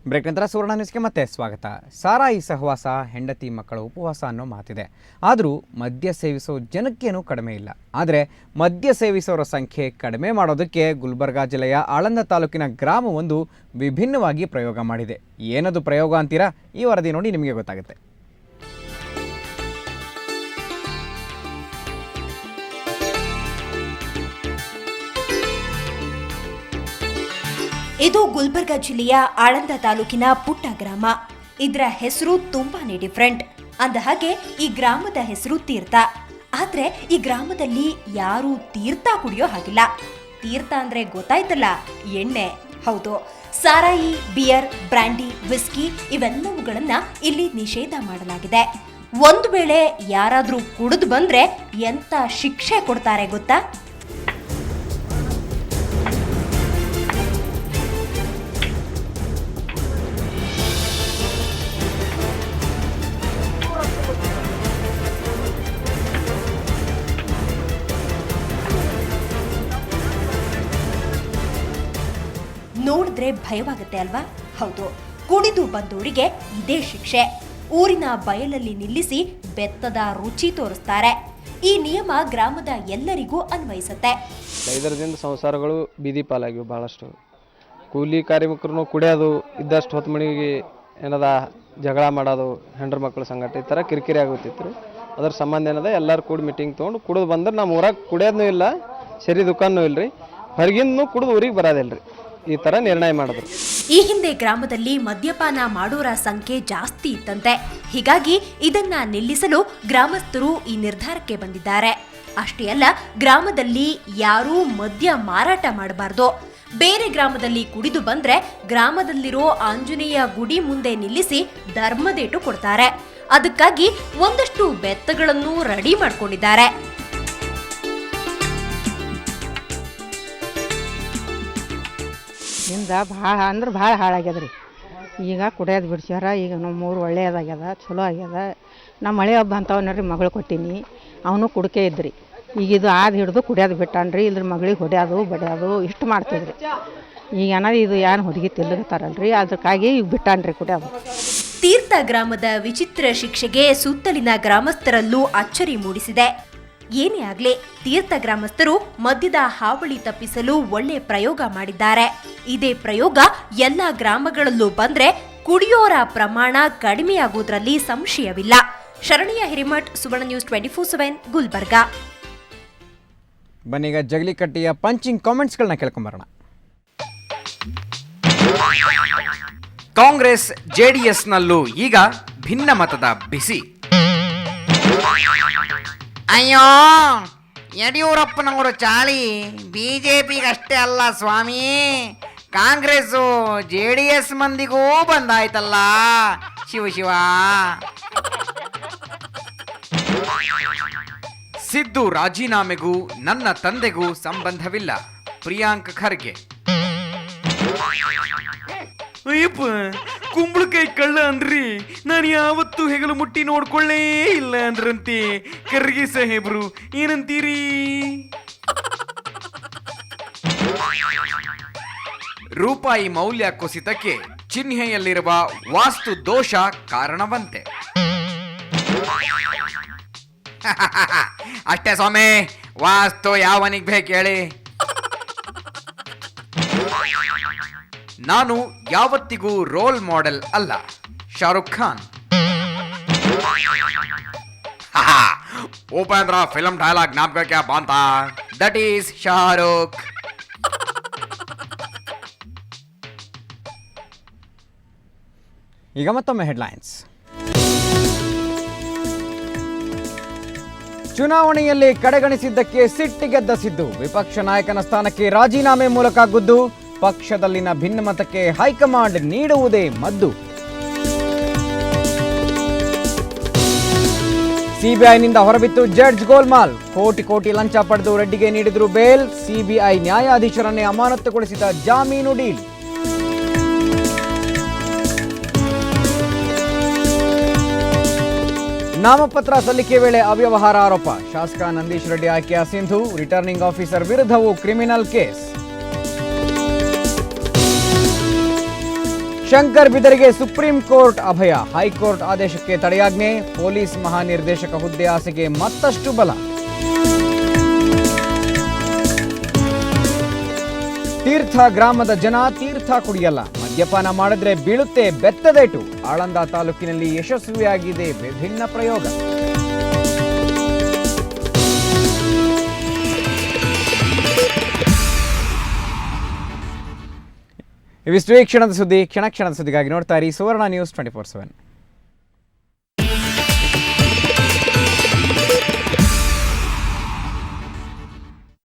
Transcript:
Break ನಂತರ ಸುವರ್ಣ ನ್ಯೂಸ್ಗೆ ಮತ್ತೆ ಸ್ವಾಗತ. ಸಾರಾಯಿ ಸಹವಾಸ, ಹೆಂಡತಿ ಮಕ್ಕಳ ಉಪವಾಸ ಅನ್ನೋ ಮಾತಿದೆ. ಆದರೂ ಮದ್ಯ ಸೇವಿಸೋ ಜನಕ್ಕೇನೂ ಕಡಿಮೆ ಇಲ್ಲ. ಆದರೆ ಮದ್ಯ ಸೇವಿಸೋರ ಸಂಖ್ಯೆ ಕಡಿಮೆ ಮಾಡೋದಕ್ಕೆ ಗುಲ್ಬರ್ಗಾ ಜಿಲ್ಲೆಯ ಆಳಂದ ತಾಲೂಕಿನ ಗ್ರಾಮವೊಂದು ವಿಭಿನ್ನವಾಗಿ ಪ್ರಯೋಗ ಮಾಡಿದೆ. ಏನದು ಪ್ರಯೋಗ ಅಂತೀರಾ? ಈ ವರದಿ ನೋಡಿ ನಿಮಗೆ ಗೊತ್ತಾಗುತ್ತೆ. ಇದು ಗುಲ್ಬರ್ಗಾ ಜಿಲ್ಲೆಯ ಆಳಂದ ತಾಲೂಕಿನ ಪುಟ್ಟ ಗ್ರಾಮ. ಇದರ ಹೆಸರು ತುಂಬಾನೇ ಡಿಫ್ರೆಂಟ್. ಅಂದ ಹಾಗೆ ಈ ಗ್ರಾಮದ ಹೆಸರು ತೀರ್ಥ. ಆದ್ರೆ ಈ ಗ್ರಾಮದಲ್ಲಿ ಯಾರೂ ತೀರ್ಥ ಕುಡಿಯೋ ಹಾಗಿಲ್ಲ. ತೀರ್ಥ ಅಂದ್ರೆ ಗೊತ್ತಾಯ್ತಲ್ಲ, ಎಣ್ಣೆ. ಹೌದು, ಸಾರಾಯಿ, ಬಿಯರ್, ಬ್ರ್ಯಾಂಡಿ, ವಿಸ್ಕಿ ಇವೆಲ್ಲವುಗಳನ್ನ ಇಲ್ಲಿ ನಿಷೇಧ ಮಾಡಲಾಗಿದೆ. ಒಂದು ವೇಳೆ ಯಾರಾದ್ರೂ ಕುಡಿದು ಬಂದ್ರೆ ಎಂತ ಶಿಕ್ಷೆ ಕೊಡ್ತಾರೆ ಗೊತ್ತಾ? ನೋಡಿದ್ರೆ ಭಯವಾಗುತ್ತೆ ಅಲ್ವಾ? ಹೌದು, ಕುಡಿದು ಬಂದವರಿಗೆ ಇದೇ ಶಿಕ್ಷೆ. ಊರಿನ ಬಯಲಲ್ಲಿ ನಿಲ್ಲಿಸಿ ಬೆತ್ತದ ರುಚಿ ತೋರಿಸ್ತಾರೆ. ಈ ನಿಯಮ ಗ್ರಾಮದ ಎಲ್ಲರಿಗೂ ಅನ್ವಯಿಸುತ್ತೆ. ಇದರಿಂದ ಸಂಸಾರಗಳು ಬೀದಿ ಪಾಲಾಗಿವೆ. ಬಹಳಷ್ಟು ಕೂಲಿ ಕಾರ್ಮಿಕರು ಕುಡಿಯೋದು, ಇದ್ದಷ್ಟು ಹೊತ್ತು ಮನೆಗೆ ಏನದ ಜಗಳ ಮಾಡೋದು, ಹೆಂಡ್ರ ಮಕ್ಕಳ ಸಂಗಟ ಈ ಥರ ಕಿರಿಕಿರಿ ಆಗುತ್ತಿತ್ತು. ಅದ್ರ ಸಂಬಂಧ ಏನದ ಎಲ್ಲರೂ ಕೂಡಿ ಮೀಟಿಂಗ್ ತೊಗೊಂಡು ಕುಡಿದು ಬಂದ್ರೆ ನಮ್ಮ ಊರಾಗ ಕುಡಿಯೋದೂ ಇಲ್ಲ, ಸರಿ ದುಕಾನೂ ಇಲ್ರಿ, ಹೊರಗಿಂದೂ ಕುಡಿದು ಊರಿಗೆ ಬರೋದಿಲ್ರಿ. ಈ ತರ ನಿರ್ಣಯ ಮಾಡಿದ್ರು. ಈ ಹಿಂದೆ ಗ್ರಾಮದಲ್ಲಿ ಮದ್ಯಪಾನ ಮಾಡೋರ ಸಂಖ್ಯೆ ಜಾಸ್ತಿ ಇತ್ತಂತೆ. ಹೀಗಾಗಿ ಇದನ್ನ ನಿಲ್ಲಿಸಲು ಗ್ರಾಮಸ್ಥರು ಈ ನಿರ್ಧಾರಕ್ಕೆ ಬಂದಿದ್ದಾರೆ. ಅಷ್ಟೇ ಅಲ್ಲ, ಗ್ರಾಮದಲ್ಲಿ ಯಾರೂ ಮದ್ಯ ಮಾರಾಟ ಮಾಡಬಾರ್ದು. ಬೇರೆ ಗ್ರಾಮದಲ್ಲಿ ಕುಡಿದು ಬಂದ್ರೆ ಗ್ರಾಮದಲ್ಲಿರೋ ಆಂಜನೇಯ ಗುಡಿ ಮುಂದೆ ನಿಲ್ಲಿಸಿ ಧರ್ಮದೇಟು ಕೊಡ್ತಾರೆ. ಅದಕ್ಕಾಗಿ ಒಂದಷ್ಟು ಬೆತ್ತಗಳನ್ನು ರೆಡಿ ಮಾಡ್ಕೊಂಡಿದ್ದಾರೆ. ಇಂದ ಭಾಳ ಅಂದ್ರೆ ಭಾಳ ಹಾಳಾಗ್ಯದ ರೀ. ಈಗ ಕುಡಿಯೋದು ಬಿಡ್ಸ್ಯಾರ. ಈಗ ನಮ್ಮೂರು ಒಳ್ಳೆಯದಾಗ್ಯದ, ಚಲೋ ಆಗ್ಯದ. ನಮ್ಮ ಮಳೆ ಹಬ್ಬ ಅಂತವನ್ರಿ ಮಗಳು ಕೊಟ್ಟೀನಿ, ಅವನು ಕುಡಿಕೆ ಇದ್ರಿ. ಈಗ ಇದು ಆದ ಹಿಡಿದು ಕುಡಿಯೋದು ಬಿಟ್ಟಾನ್ರಿ. ಇದ್ರ ಮಗಳಿಗೆ ಹೊಡ್ಯೋದು ಬಡಿಯೋದು ಇಷ್ಟು ಮಾಡ್ತಿದ್ರಿ. ಈಗ ಏನಾದ್ರು ಇದು ಏನು ಹುಡುಗಿ ತಿಲ್ಲಗತ್ತಾರಲ್ರಿ, ಅದಕ್ಕಾಗಿ ಈಗ ಬಿಟ್ಟಾನ್ರಿ ಕುಡಿಯೋದು. ತೀರ್ಥ ಗ್ರಾಮದ ವಿಚಿತ್ರ ಶಿಕ್ಷೆಗೆ ಸುತ್ತಲಿನ ಗ್ರಾಮಸ್ಥರಲ್ಲೂ ಅಚ್ಚರಿ ಮೂಡಿಸಿದೆ. ಏನೇ ಆಗ್ಲಿ, ತೀರ್ಥ ಗ್ರಾಮಸ್ಥರು ಮದ್ಯದ ಹಾವಳಿ ತಪ್ಪಿಸಲು ಒಳ್ಳೆ ಪ್ರಯೋಗ ಮಾಡಿದ್ದಾರೆ. ಇದೇ ಪ್ರಯೋಗ ಎಲ್ಲ ಗ್ರಾಮಗಳಲ್ಲೂ ಬಂದ್ರೆ ಕುಡಿಯೋರ ಪ್ರಮಾಣ ಕಡಿಮೆಯಾಗುವುದರಲ್ಲಿ ಸಂಶಯವಿಲ್ಲ. ಶರಣಿಯ ಹಿರಿಮಠ್, ಸುವರ್ಣ ನ್ಯೂಸ್ 24/7, ಗುಲ್ಬರ್ಗಾ. ಬನ್ನೀಗ ಜಗಲಿಕಟ್ಟಿಯ ಪಂಚಿಂಗ್ ಕಾಮೆಂಟ್ಸ್ಗಳನ್ನ ಕೇಳ್ಕೊಂಬರೋಣ. ಕಾಂಗ್ರೆಸ್ ಜೆಡಿಎಸ್ನಲ್ಲೂ ಈಗ ಭಿನ್ನ ಮತದ ಬಿಸಿ. ಅಯ್ಯೋ, ಯಡಿಯೂರಪ್ಪನವರು ಚಾಳಿ ಬಿಜೆಪಿಗಷ್ಟೇ ಅಲ್ಲ ಸ್ವಾಮಿ, ಕಾಂಗ್ರೆಸ್ಸು JDS ಮಂದಿಗೂ ಬಂದಾಯ್ತಲ್ಲ. ಶಿವ. ಸಿದ್ದು ರಾಜೀನಾಮೆಗೂ ನನ್ನ ತಂದೆಗೂ ಸಂಬಂಧವಿಲ್ಲ, ಪ್ರಿಯಾಂಕ್ ಖರ್ಗೆ. ಅಯ್ಯಪ್ಪ, ಕುಂಬಳಕಾಯಿ ಕಳ್ಳ ಅಂದ್ರಿ, ನಾನು ಯಾವತ್ತೂ ಹೆಗಲು ಮುಟ್ಟಿ ನೋಡ್ಕೊಳ್ಳೇ ಇಲ್ಲ ಅಂದ್ರಂತೆ ಖರ್ಗೆ ಸಾಹೇಬ್ರು. ಏನಂತೀರಿ? ರೂಪಾಯಿ ಮೌಲ್ಯ ಕುಸಿತಕ್ಕೆ ಚಿಹ್ನೆಯಲ್ಲಿರುವ ವಾಸ್ತು ದೋಷ ಕಾರಣವಂತೆ. ಅಷ್ಟೇ ಸ್ವಾಮಿ, ವಾಸ್ತು ಯಾವನಿಗೆ ಬೇಕು ಹೇಳಿ? ನಾನು ಯಾವತ್ತಿಗೂ ರೋಲ್ ಮಾಡೆಲ್ ಅಲ್ಲ, ಶಾರುಖ್ ಖಾನ್. ಉಪೇಂದ್ರ ಫಿಲ್ಮ್ ಡೈಲಾಗ್ ಜ್ಞಾಪಕಕ್ಕೆ ಬಂತ, ದಟ್ ಈಸ್ ಶಾರುಖ್. ಈಗ ಮತ್ತೊಮ್ಮೆ ಹೆಡ್ಲೈನ್ಸ್. ಚುನಾವಣೆಯಲ್ಲಿ ಕಡೆಗಣಿಸಿದ್ದಕ್ಕೆ ಸಿಟ್ಟಿಗೆದ್ದ ಸಿದ್ದು, ವಿಪಕ್ಷ ನಾಯಕನ ಸ್ಥಾನಕ್ಕೆ ರಾಜೀನಾಮೆ ಮೂಲಕ ಗುದ್ದು, ಪಕ್ಷದಲ್ಲಿನ ಭಿನ್ನಮತಕ್ಕೆ ಹೈಕಮಾಂಡ್ ನೀಡುವುದೇ ಮದ್ದು. ಸಿಬಿಐನಿಂದ ಹೊರಬಿತ್ತು ಜಡ್ಜ್ ಗೋಲ್ಮಾಲ್, ಕೋಟಿ ಲಂಚ ಪಡೆದು ರೆಡ್ಡಿಗೆ ನೀಡಿದ್ರು ಬೇಲ್, ಸಿಬಿಐ ನ್ಯಾಯಾಧೀಶರನ್ನೇ ಅಮಾನತುಗೊಳಿಸಿದ ಜಾಮೀನು ಡೀಲ್. ನಾಮಪತ್ರ ಸಲ್ಲಿಕೆ ವೇಳೆ ಅವ್ಯವಹಾರ ಆರೋಪ, ಶಾಸಕ ನಂದೀಶ್ ರೆಡ್ಡಿ ಆಯ್ಕೆಯ ಸಿಂಧು, ರಿಟರ್ನಿಂಗ್ ಆಫೀಸರ್ ವಿರುದ್ಧವೂ ಕ್ರಿಮಿನಲ್ ಕೇಸ್. ಶಂಕರ್ ಬಿದರಿಗೆ ಸುಪ್ರೀಂ ಕೋರ್ಟ್ ಅಭಯ, ಹೈಕೋರ್ಟ್ ಆದೇಶಕ್ಕೆ ತಡೆಯಾಜ್ಞೆ, ಪೊಲೀಸ್ ಮಹಾನಿರ್ದೇಶಕ ಹುದ್ದೆ ಆಸೆಗೆ ಮತ್ತಷ್ಟು ಬಲ. ತೀರ್ಥ ಗ್ರಾಮದ ಜನ ತೀರ್ಥ ಕುಡಿಯಲ್ಲ, ಮದ್ಯಪಾನ ಮಾಡಿದ್ರೆ ಬೀಳುತ್ತೆ ಬೆತ್ತದೇಟು. ಆಳಂದ ತಾಲೂಕಿನಲ್ಲಿ ಯಶಸ್ವಿಯಾಗಿದೆ ವಿಭಿನ್ನ ಪ್ರಯೋಗ. ಇವಿಷ್ಟು ಈ ಕ್ಷಣದ ಸುದ್ದಿ. ಕ್ಷಣ ಕ್ಷಣದ ಸುದ್ದಿಗಾಗಿ ನೋಡ್ತಾ ಇರಿ ಸುವರ್ಣ ನ್ಯೂಸ್ 24/7.